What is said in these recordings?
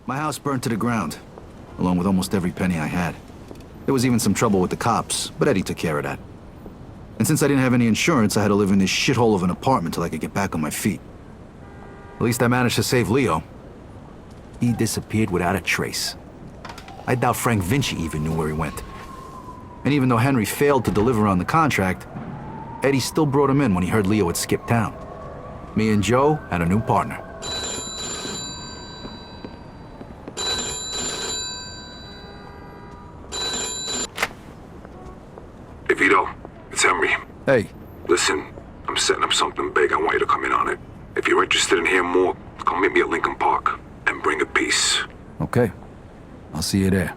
My house burned to the ground, along with almost every penny I had. There was even some trouble with the cops, but Eddie took care of that. And since I didn't have any insurance, I had to live in this shithole of an apartment till I could get back on my feet. At least I managed to save Leo. He disappeared without a trace. I doubt Frank Vinci even knew where he went. And even though Henry failed to deliver on the contract, Eddie still brought him in when he heard Leo had skipped town. Me and Joe had a new partner. Hey, Vito. It's Henry. Hey. Listen, I'm setting up something big. I want you to come in on it. If you're interested in hearing more, come meet me at Lincoln Park and bring a piece. Okay. I'll see you there.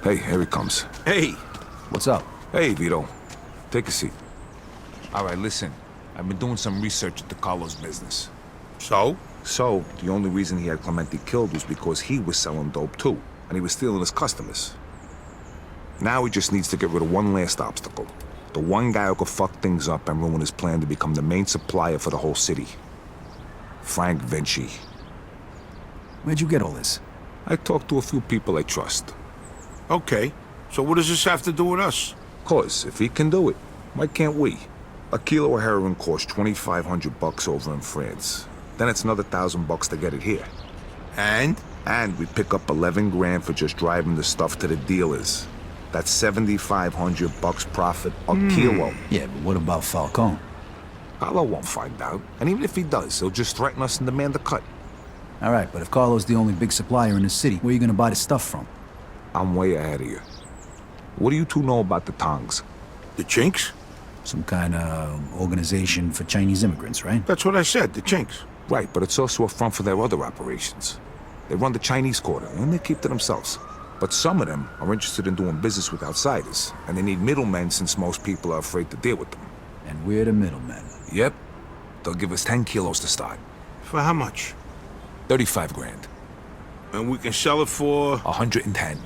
Hey, here he comes. Hey! What's up? Hey, Vito. Take a seat. All right, listen. I've been doing some research into Carlo's business. So? So, the only reason he had Clemente killed was because he was selling dope too, and he was stealing his customers. Now he just needs to get rid of one last obstacle. The one guy who could fuck things up and ruin his plan to become the main supplier for the whole city. Frank Vinci. Where'd you get all this? I talked to a few people I trust. Okay, so what does this have to do with us? 'Cause if he can do it, why can't we? A kilo of heroin costs $2,500 over in France. Then it's another $1,000 to get it here. And? And we pick up 11 grand for just driving the stuff to the dealers. That's $7,500 profit a kilo. Yeah, but what about Falcone? Carlo won't find out. And even if he does, he'll just threaten us and demand a cut. All right, but if Carlo's the only big supplier in the city, where are you gonna buy the stuff from? I'm way ahead of you. What do you two know about the Tongs? The Chinks? Some kind of organization for Chinese immigrants, right? That's what I said, the Chinks. Right, but it's also a front for their other operations. They run the Chinese quarter, and they keep to themselves. But some of them are interested in doing business with outsiders, and they need middlemen since most people are afraid to deal with them. And we're the middlemen. Yep. They'll give us 10 kilos to start. For how much? 35 grand. And we can sell it for... 110.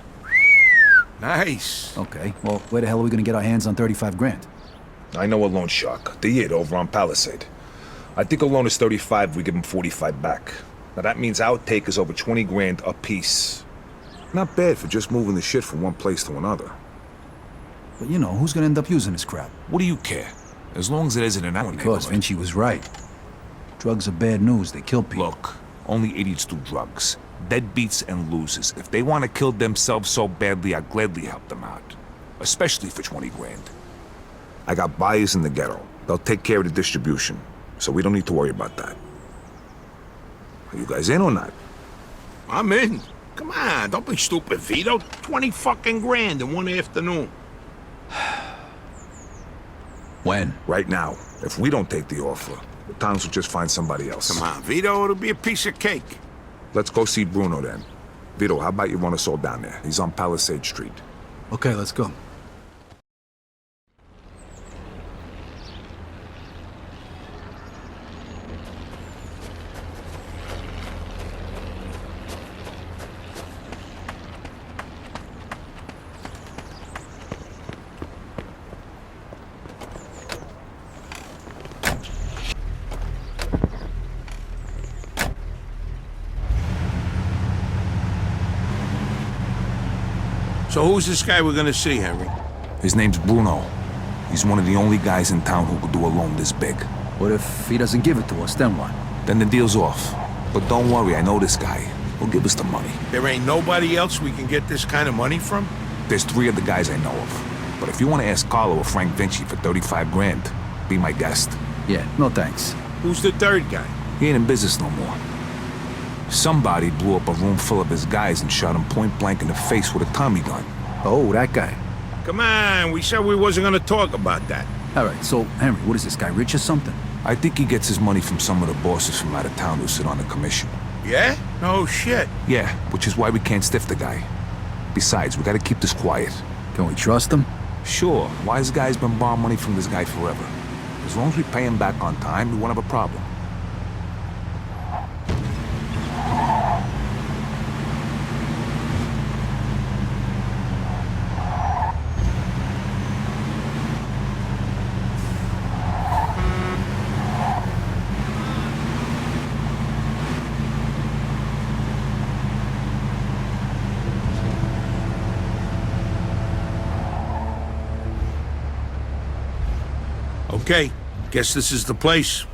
Nice. Okay, well, where the hell are we gonna get our hands on 35 grand? I know a loan shark. The Yid over on Palisade. I think he'll loan us 35 if we give him 45 back. Now that means our take is over 20 grand a piece. Not bad for just moving the shit from one place to another. But you know, who's gonna end up using this crap? What do you care? As long as it isn't in our Because neighborhood. Vinci was right. Drugs are bad news, they kill people. Look, only idiots do drugs. Deadbeats and losers. If they want to kill themselves so badly, I'd gladly help them out. Especially for 20 grand. I got buyers in the ghetto. They'll take care of the distribution, so we don't need to worry about that. Are you guys in or not? I'm in. Come on, don't be stupid, Vito. 20 fucking grand in one afternoon. When? Right now. If we don't take the offer, the towns will just find somebody else. Come on, Vito, it'll be a piece of cake. Let's go see Bruno then. Vito, how about you run us all down there? He's on Palisade Street. Okay, let's go. So who's this guy we're gonna see, Henry? His name's Bruno. He's one of the only guys in town who could do a loan this big. What if he doesn't give it to us, then what? Then the deal's off. But don't worry, I know this guy. He'll give us the money. There ain't nobody else we can get this kind of money from? There's 3 other guys I know of. But if you want to ask Carlo or Frank Vinci for 35 grand, be my guest. Yeah, no thanks. Who's the third guy? He ain't in business no more. Somebody blew up a room full of his guys and shot him point blank in the face with a Tommy gun. Oh, that guy. Come on, we said we wasn't gonna talk about that. All right, so, Henry, what is this guy, rich or something? I think he gets his money from some of the bosses from out of town who sit on the commission. Yeah? No shit. Yeah, which is why we can't stiff the guy. Besides, we gotta keep this quiet. Can we trust him? Sure, wise guy's been borrowing money from this guy forever. As long as we pay him back on time, we won't have a problem. Okay, guess this is the place.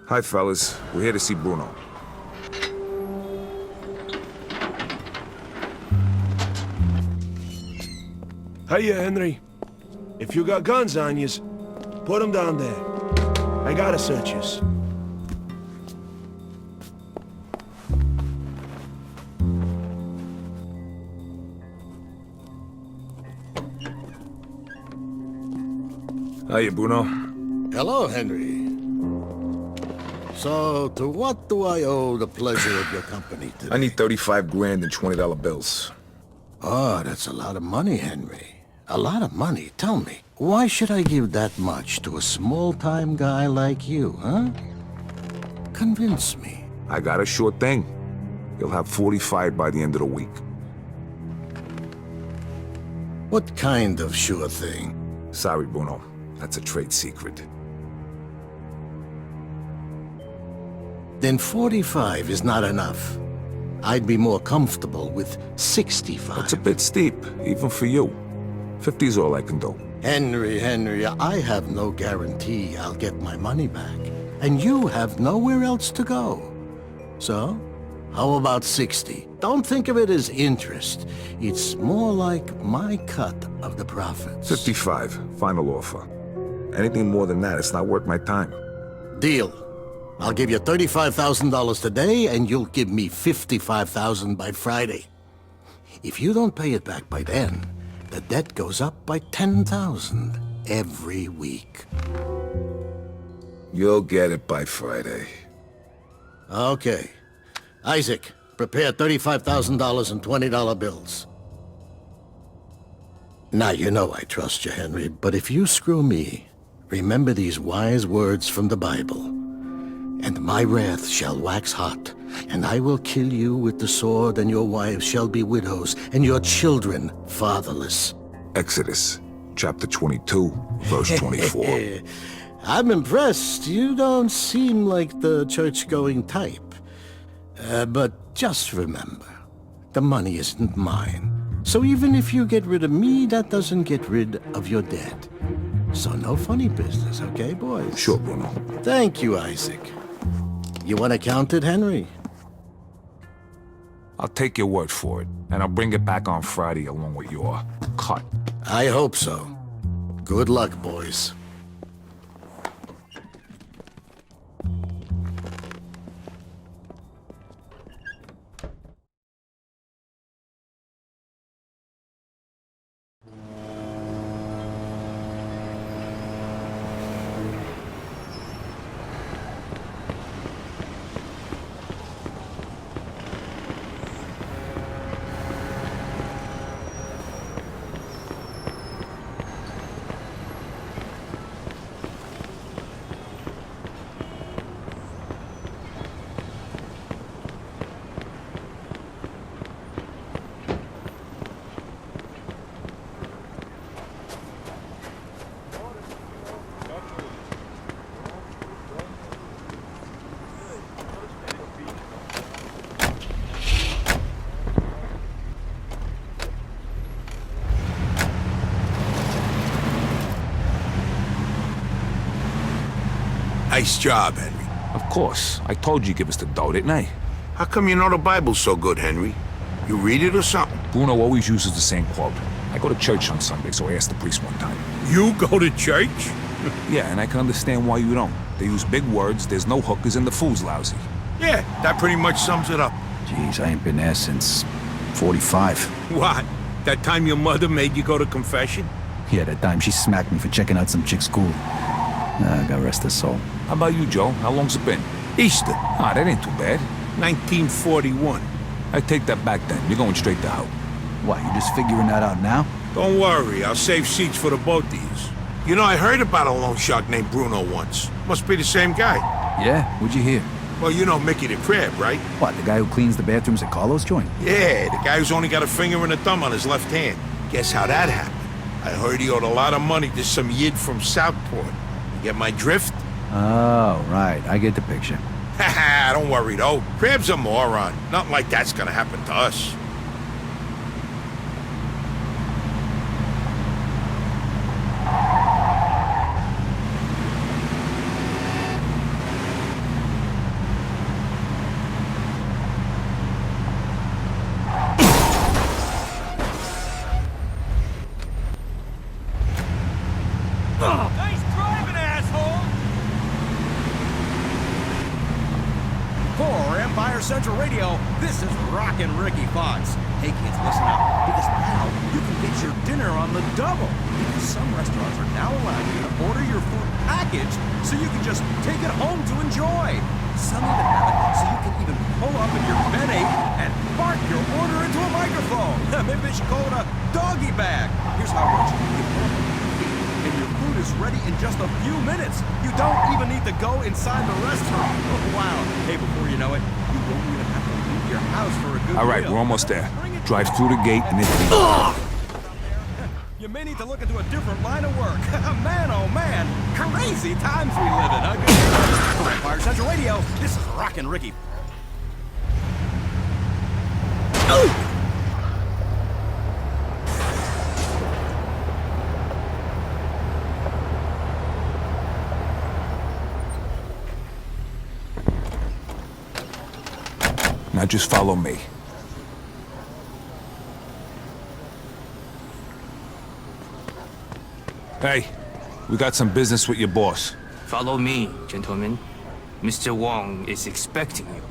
Hi, fellas. We're here to see Bruno. Hiya, Henry. If you got guns on yous, put them down there. I gotta search yous. Hiya, Bruno. Hello, Henry. So, to what do I owe the pleasure of your company today? I need 35 grand in $20 bills. Oh, that's a lot of money, Henry. A lot of money. Tell me, why should I give that much to a small-time guy like you, huh? Convince me. I got a sure thing. You'll have 45 by the end of the week. What kind of sure thing? Sorry, Bruno. That's a trade secret. Then 45 is not enough. I'd be more comfortable with 65. That's a bit steep, even for you. 50's all I can do. Henry, I have no guarantee I'll get my money back. And you have nowhere else to go. So, how about 60? Don't think of it as interest. It's more like my cut of the profits. 55, final offer. Anything more than that, it's not worth my time. Deal. I'll give you $35,000 today, and you'll give me $55,000 by Friday. If you don't pay it back by then, the debt goes up by $10,000 every week. You'll get it by Friday. Okay. Isaac, prepare $35,000 in $20 bills. Now, you know I trust you, Henry, but if you screw me, remember these wise words from the Bible. And my wrath shall wax hot, and I will kill you with the sword, and your wives shall be widows, and your children fatherless. Exodus, chapter 22, verse 24. I'm impressed. You don't seem like the church-going type. But just remember, the money isn't mine. So even if you get rid of me, that doesn't get rid of your debt. So no funny business, okay, boys? Sure, Bruno. Thank you, Isaac. You want to count it, Henry? I'll take your word for it, and I'll bring it back on Friday along with your cut. I hope so. Good luck, boys. Nice job, Henry. Of course. I told you give us the dough, didn't I? How come you know the Bible so good, Henry? You read it or something? Bruno always uses the same quote. I go to church on Sunday, so I asked the priest one time. You go to church? Yeah, and I can understand why you don't. They use big words, there's no hookers, and the food's lousy. Yeah, that pretty much sums it up. Jeez, I ain't been there since 45. What? That time your mother made you go to confession? Yeah, that time she smacked me for checking out some chick's school. God rest her soul. How about you, Joe? How long's it been? Easter, Ah, that ain't too bad. 1941. I take that back then. You're going straight to hell. What, you just figuring that out now? Don't worry, I'll save seats for the both of yous. You know, I heard about a loan shark named Bruno once. Must be the same guy. Yeah? What'd you hear? Well, you know Mickey the Crab, right? What, the guy who cleans the bathrooms at Carlo's joint? Yeah, the guy who's only got a finger and a thumb on his left hand. Guess how that happened? I heard he owed a lot of money to some yid from Southport. You get my drift? Oh, right. I get the picture. Haha, don't worry though. Crab's a moron. Nothing like that's gonna happen to us. Nice driving, asshole! For Empire Central Radio, this is Rockin' Ricky Fox. Hey kids, listen up, because now you can get your dinner on the double. Because some restaurants are now allowing you to order your food packaged so you can just take it home to enjoy. Some even have it so you can even pull up in your Ben 8 and bark your order into a microphone. Maybe they should call it a doggy bag. Here's how it works. You pull up and your food is ready in just a few minutes. You don't even need to go inside the restaurant. Oh, wow. Hey, before you know it, you won't even have to leave your house for a good All right, meal. we're almost there. Drive through the gate and into the... You may need to look into a different line of work. Man, oh man, crazy times we live in, huh? Good for Empire Central Radio, this is Rockin' Ricky. Now just follow me. Hey, we got some business with your boss. Follow me, gentlemen. Mr. Wong is expecting you.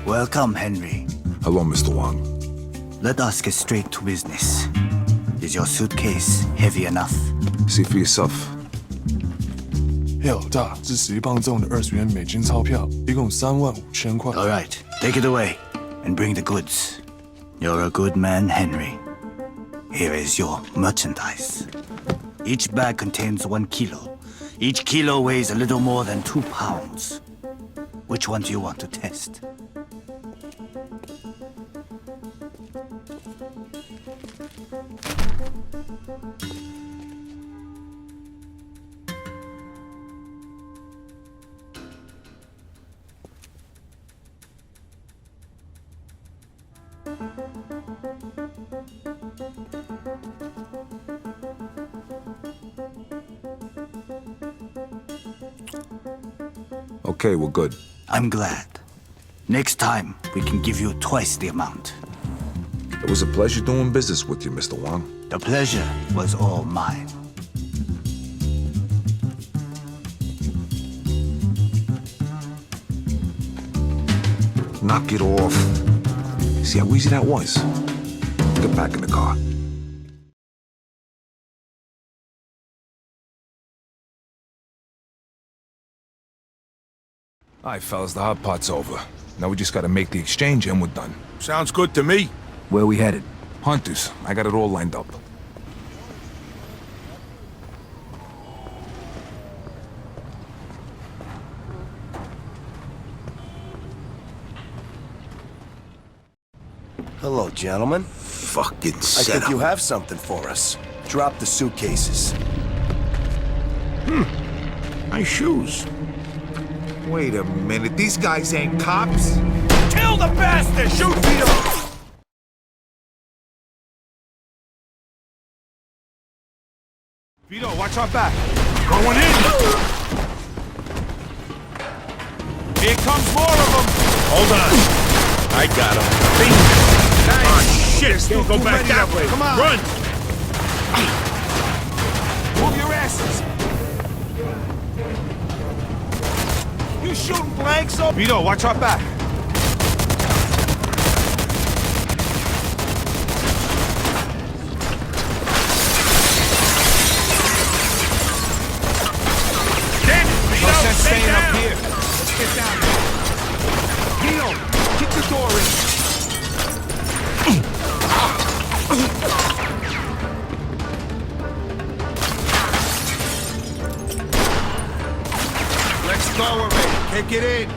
Welcome, Henry. Hello, Mr. Wong. Let us get straight to business. Is your suitcase heavy enough? See for yourself. 票大，是11磅重的20元美金钞票，一共35000块。 All right, take it away and bring the goods. You're a good man, Henry. Here is your merchandise. Each bag contains 1 kilo. Each kilo weighs a little more than 2 pounds. Which one do you want to test? Okay, we're good. I'm glad. Next time, we can give you twice the amount. It was a pleasure doing business with you, Mr. Wong. The pleasure was all mine. Knock it off. See how easy that was? Get back in the car. Alright, fellas, the hot pot's over. Now we just gotta make the exchange and we're done. Sounds good to me. Where we headed? Hunters, I got it all lined up. Hello, gentlemen. Fucking I set think you have something for us. Drop the suitcases. My shoes. Wait a minute, these guys ain't cops? Kill the bastard! Shoot Vito! Vito, watch our back. Going in. Here comes more of them. Hold on. I got him. Oh, shit. Still go back that way. Come on. Run. Move your asses. You shooting blanks? Vito, watch our back. Damn it, Vito. No sense Stay staying down. up here. Let's get down there. Vito, kick the door in. Let's lower it. Kick it in.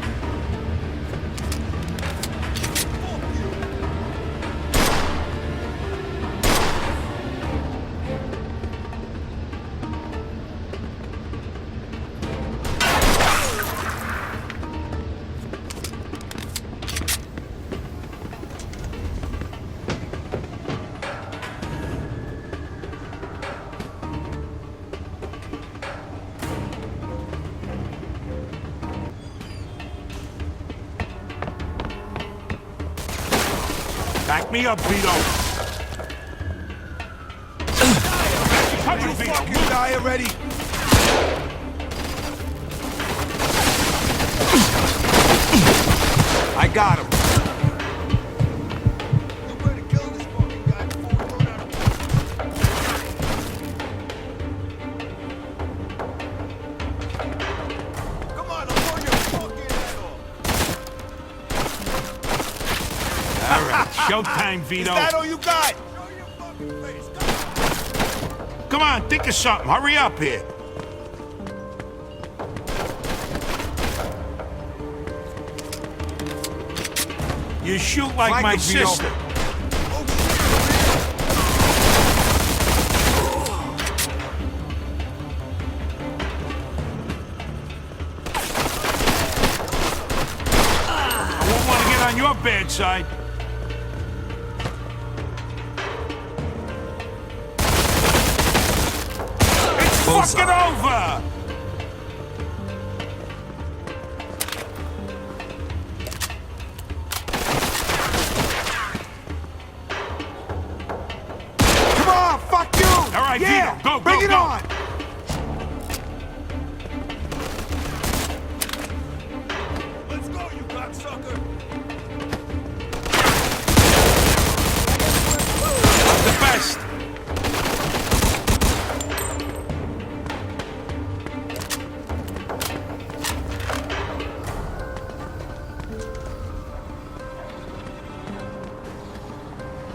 Back me up, Vito. You fucking die already. I got him. No time, Vito. Is that all you got? Come on, think of something. Hurry up here. You shoot like my sister. I won't want to get on your bad side. It's fucking over! All right, Yeah, Vito, go, bring go, it go. on! Let's go, you cocksucker! I'm the best!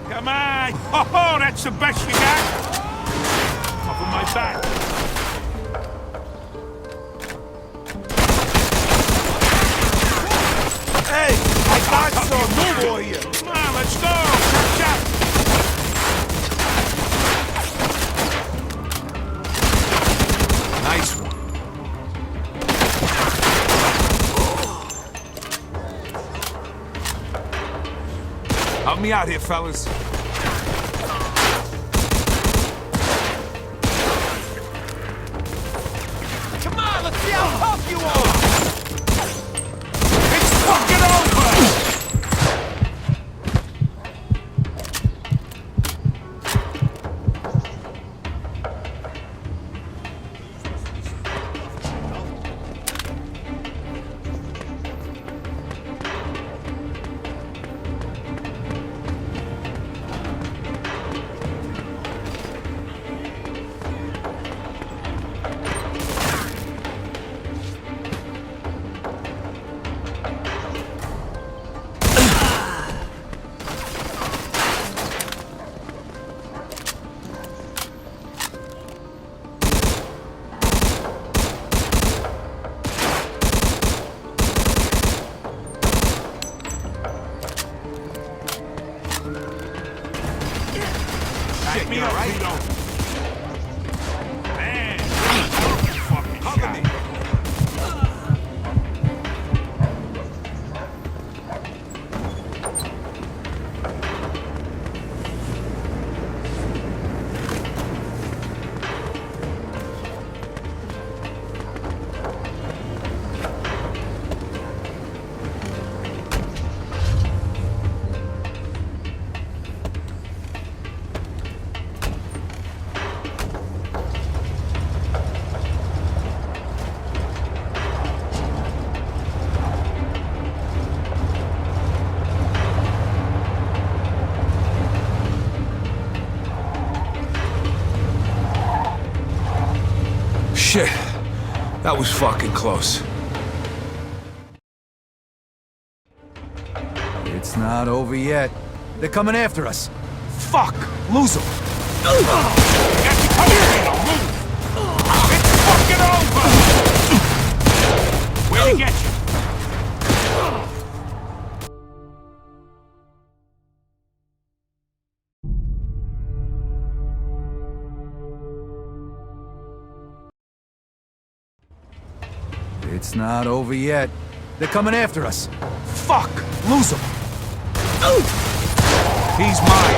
Come on! Oh, that's the best you got! Cover my back. Hey, I got some for you. Come on, let's go. Catch up. Nice one. Help me out here, fellas. Come on, let's see how tough you are. It's fucking over. Back me up, Vito. Man, fucking cover me. Shit, that was fucking close. It's not over yet. They're coming after us. Fuck, lose him. Got you covered, Vito. Move. It's fucking over. Where'd he get you? It's not over yet. They're coming after us. Fuck, lose him. He's mine.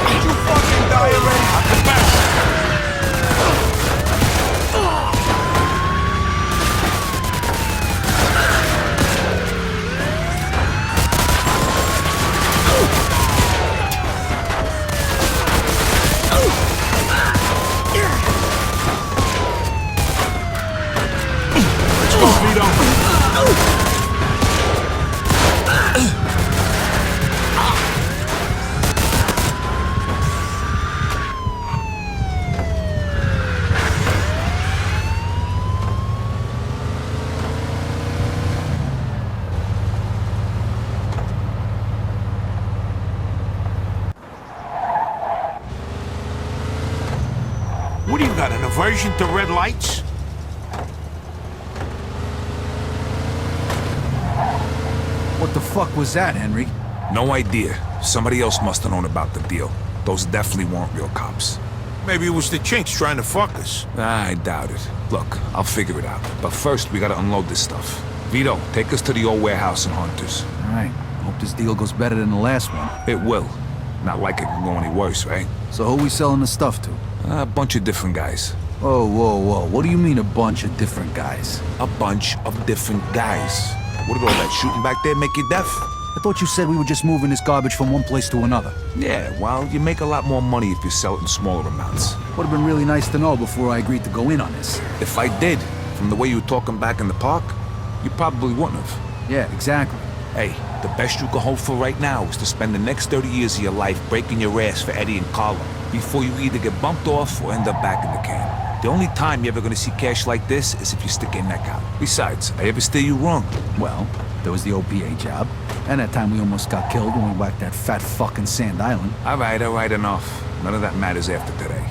Did you fucking die already? I'm the best. Let's go, Vito. What do you got, an aversion to red lights? What the fuck was that, Henry? No idea. Somebody else must have known about the deal. Those definitely weren't real cops. Maybe it was the chinks trying to fuck us. I doubt it. Look, I'll figure it out. But first, we gotta unload this stuff. Vito, take us to the old warehouse in Hunters. All right. Hope this deal goes better than the last one. It will. Not like it can go any worse, right? So who we selling the stuff to? A bunch of different guys. Whoa, whoa, whoa. What do you mean a bunch of different guys? A bunch of different guys. What did all that shooting back there make you deaf? I thought you said we were just moving this garbage from one place to another. Yeah, well, you make a lot more money if you sell it in smaller amounts. Would have been really nice to know before I agreed to go in on this. If I did, from the way you were talking back in the park, you probably wouldn't have. Yeah, exactly. Hey, the best you can hope for right now is to spend the next 30 years of your life breaking your ass for Eddie and Carlo before you either get bumped off or end up back in the can. The only time you're ever gonna see cash like this is if you stick your neck out. Besides, I ever steer you wrong? Well, there was the OPA job, and that time we almost got killed when we whacked that fat fucking Sand Island. All right, enough. None of that matters after today.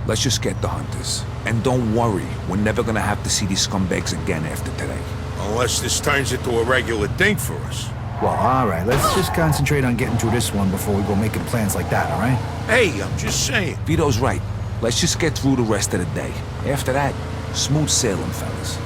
Let's just get the Hunters. And don't worry, we're never gonna have to see these scumbags again after today. Unless this turns into a regular thing for us. Well, all right, let's just concentrate on getting through this one before we go making plans like that, all right? Hey, I'm just saying. Vito's right. Let's just get through the rest of the day. After that, smooth sailing, fellas.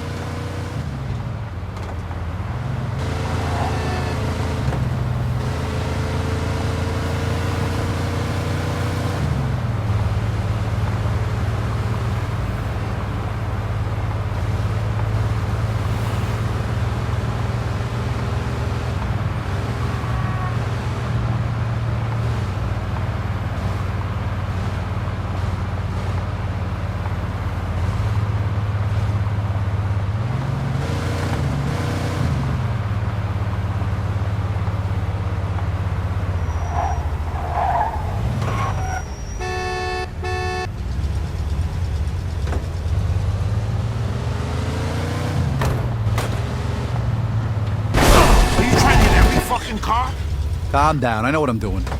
Car? Calm down, I know what I'm doing. Drive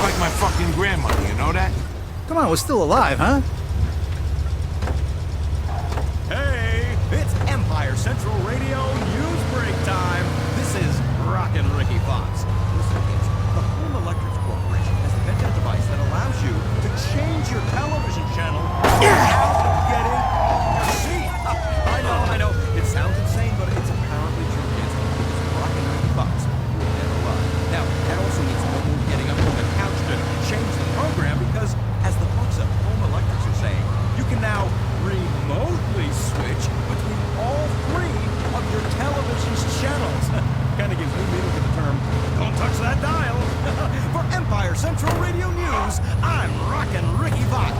like my fucking grandmother, you know that? Come on, we're still alive, huh? Hey, it's Empire Central Radio News Break time. This is Rockin' Ricky Fox. Listen, it's the Home Electric Corporation has invented a device that allows you to change your television channel without getting your seat. I know. It sounds insane, but it's apparently true. It's Rockin' Ricky Fox. We'll never lie. Now, that also means no more getting up from the couch to change the program because, as the folks at Home Electrics are saying, you can now remotely switch between all three of your television's channels. Kind of gives new meaning to the term, don't touch that dial. For Empire Central Radio News, I'm Rockin' Ricky Fox.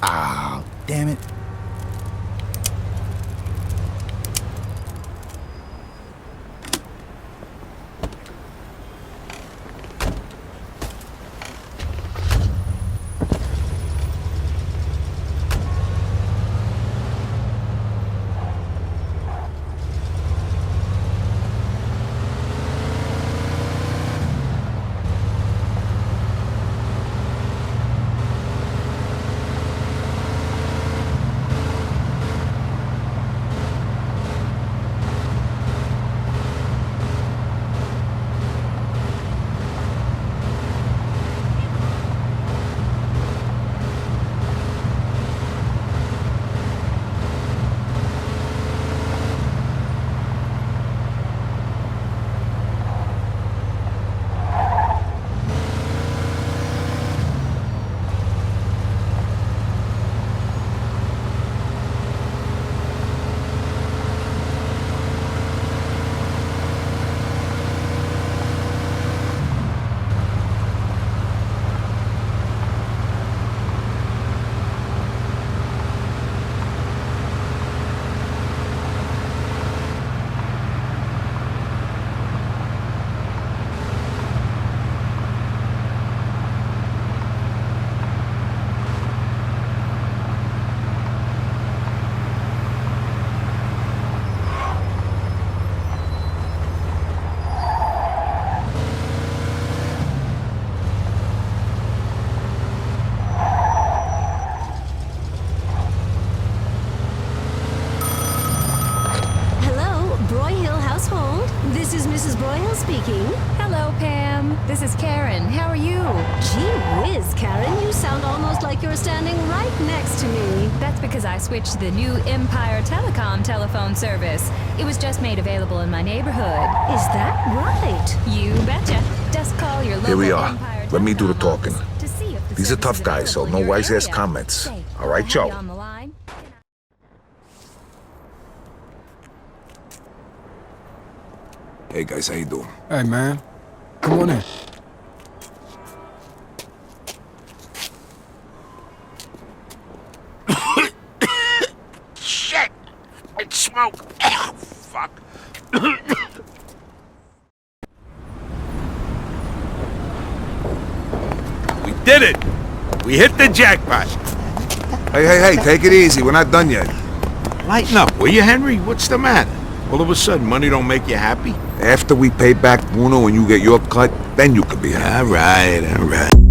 Ah, damn it. Hello, Pam. This is Karen. How are you? Gee whiz, Karen, you sound almost like you're standing right next to me. That's because I switched to the new Empire Telecom telephone service. It was just made available in my neighborhood. Is that right? You betcha. Just call your local Here we are. Empire Let me do the Telecom talking. office to see if the These are service tough is guys, so available no in your wise-ass area. comments. Say, All right, I'll have you Joe? on the line. Hey guys, how you doing? Hey, man. Come on in. Shit! It's smoke! Oh, fuck. We did it! We hit the jackpot! Hey, take it easy. We're not done yet. Lighten up, will you, Henry? What's the matter? All of a sudden, money don't make you happy? After we pay back Bruno and you get your cut, then you could be happy. All right.